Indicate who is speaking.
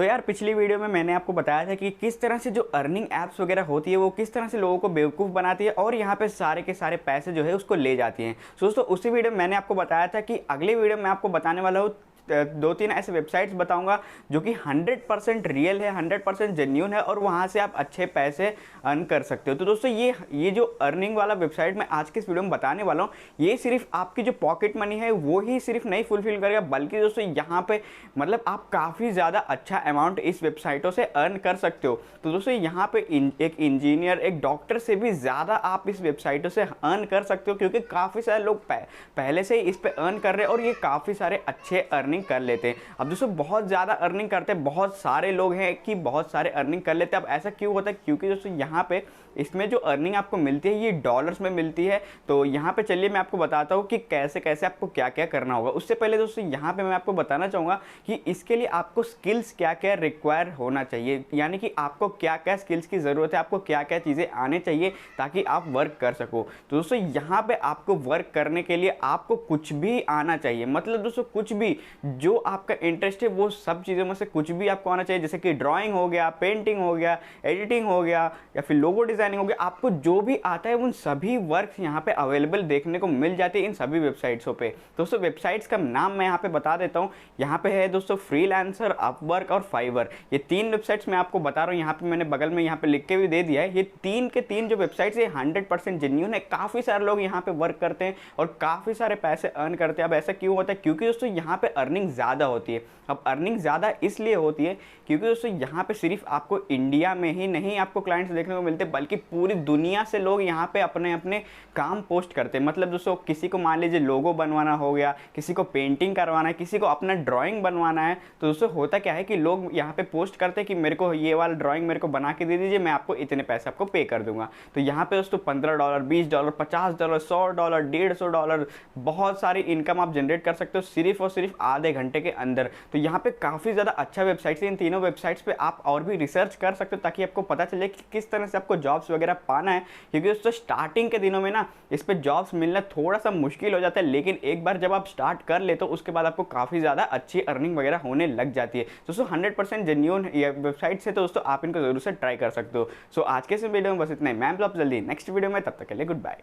Speaker 1: तो यार पिछली वीडियो में मैंने आपको बताया था कि किस तरह से जो अर्निंग ऐप्स वगैरह होती है वो किस तरह से लोगों को बेवकूफ़ बनाती है और यहाँ पे सारे के सारे पैसे जो है उसको ले जाती हैं। दोस्तों उसी वीडियो में मैंने आपको बताया था कि अगली वीडियो में आपको बताने वाला हूँ 2-3 ऐसे वेबसाइट्स बताऊंगा जो कि 100% रियल है, 100% जेन्यून है और वहां से आप अच्छे पैसे अर्न कर सकते हो। तो दोस्तों ये जो अर्निंग वाला वेबसाइट मैं आज के इस वीडियो में बताने वाला हूँ, ये सिर्फ आपकी जो पॉकेट मनी है वो ही सिर्फ नहीं फुलफिल करेगा, बल्कि दोस्तों यहाँ पे मतलब आप काफ़ी ज़्यादा अच्छा अमाउंट इस वेबसाइटों से अर्न कर सकते हो। तो दोस्तों यहाँ पे एक इंजीनियर, एक डॉक्टर से भी ज़्यादा आप इस वेबसाइटों से अर्न कर सकते हो, क्योंकि काफ़ी सारे लोग पहले से ही इस पर अर्न कर रहे हैं और ये काफ़ी सारे अच्छे अर्निंग कर लेते हैं। अब दोस्तों बहुत ज़्यादा अर्निंग करते हैं, बहुत सारे लोग हैं कि बहुत सारे अर्निंग कर लेते हैं। अब ऐसा क्यों होता है? क्योंकि दोस्तों यहाँ पे इसमें जो अर्निंग आपको मिलती है ये डॉलर्स में मिलती है। तो यहाँ पे चलिए मैं आपको बताता हूँ कि कैसे कैसे आपको क्या क्या करना होगा। उससे पहले दोस्तों यहाँ पे मैं आपको बताना चाहूँगा कि इसके लिए आपको स्किल्स क्या क्या रिक्वायर होना चाहिए, यानी कि आपको क्या क्या स्किल्स की ज़रूरत है, आपको क्या क्या चीज़ें आने चाहिए ताकि आप वर्क कर सको। तो दोस्तों यहाँ पे आपको वर्क करने के लिए आपको कुछ भी आना चाहिए, मतलब दोस्तों कुछ भी जो आपका इंटरेस्ट है वो सब चीज़ों में से कुछ भी आपको आना चाहिए। जैसे कि ड्राइंग हो गया, पेंटिंग हो गया, एडिटिंग हो गया या फिर लोगो डिजाइनिंग हो गया, आपको जो भी आता है उन सभी वर्क्स यहाँ पे अवेलेबल देखने को मिल जाते हैं इन सभी वेबसाइट्सों पे। दोस्तों वेबसाइट्स का नाम मैं यहाँ पे बता देता हूँ। यहाँ पे है दोस्तों फ्रीलांसर, अपवर्क और फाइवर। ये 3 वेबसाइट्स मैं आपको बता रहा हूँ। यहाँ पे मैंने बगल में यहाँ पे लिख के भी दे दिया है। ये 3 के 3 जो वेबसाइट्स है 100% जेन्यून है। काफ़ी सारे लोग यहाँ पे वर्क करते हैं और काफ़ी सारे पैसे अर्न करते हैं। अब ऐसा क्यों होता है? क्योंकि दोस्तों यहाँ पे अर्निंग ज़्यादा होती है। अब अर्निंग ज़्यादा इसलिए होती है क्योंकि दोस्तों यहाँ पे सिर्फ आपको इंडिया में ही नहीं आपको क्लाइंट्स देखने को मिलते, बल्कि पूरी दुनिया से लोग यहाँ पे अपने अपने काम पोस्ट करते हैं। मतलब दोस्तों किसी को मान लीजिए लोगो बनवाना हो गया, किसी को पेंटिंग करवाना है, किसी को अपना ड्राइंग बनवाना है, तो दोस्तों होता क्या है कि लोग यहाँ पे पोस्ट करते हैं कि मेरे को ये वाला ड्राइंग मेरे को बना के दे दीजिए, मैं आपको इतने पैसे आपको पे कर दूंगा। तो यहाँ पे दोस्तों $15, $20, $50, $100, $150 बहुत सारी इनकम आप जनरेट कर सकते हो सिर्फ और सिर्फ आधे घंटे के अंदर। तो यहाँ पे काफ़ी ज़्यादा अच्छा वेबसाइट्स है। इन तीनों वेबसाइट्स पे आप और भी रिसर्च कर सकते हो ताकि आपको पता चले कि किस तरह से आपको जॉब्स वगैरह पाना है, क्योंकि दोस्तों स्टार्टिंग के दिनों में ना इस पे जॉब्स मिलना थोड़ा सा मुश्किल हो जाता है, लेकिन एक बार जब आप स्टार्ट कर ले तो उसके बाद आपको काफ़ी ज़्यादा अच्छी अर्निंग वगैरह होने लग जाती है। दोस्तों 100% जेन्यून वेबसाइट्स है, तो दोस्तों आप इनको जरूर से ट्राई कर सकते हो। सो आज के इस वीडियो में बस इतना ही। मैं मिलूंगा जल्दी नेक्स्ट वीडियो में, तब तक के लिए गुड बाय।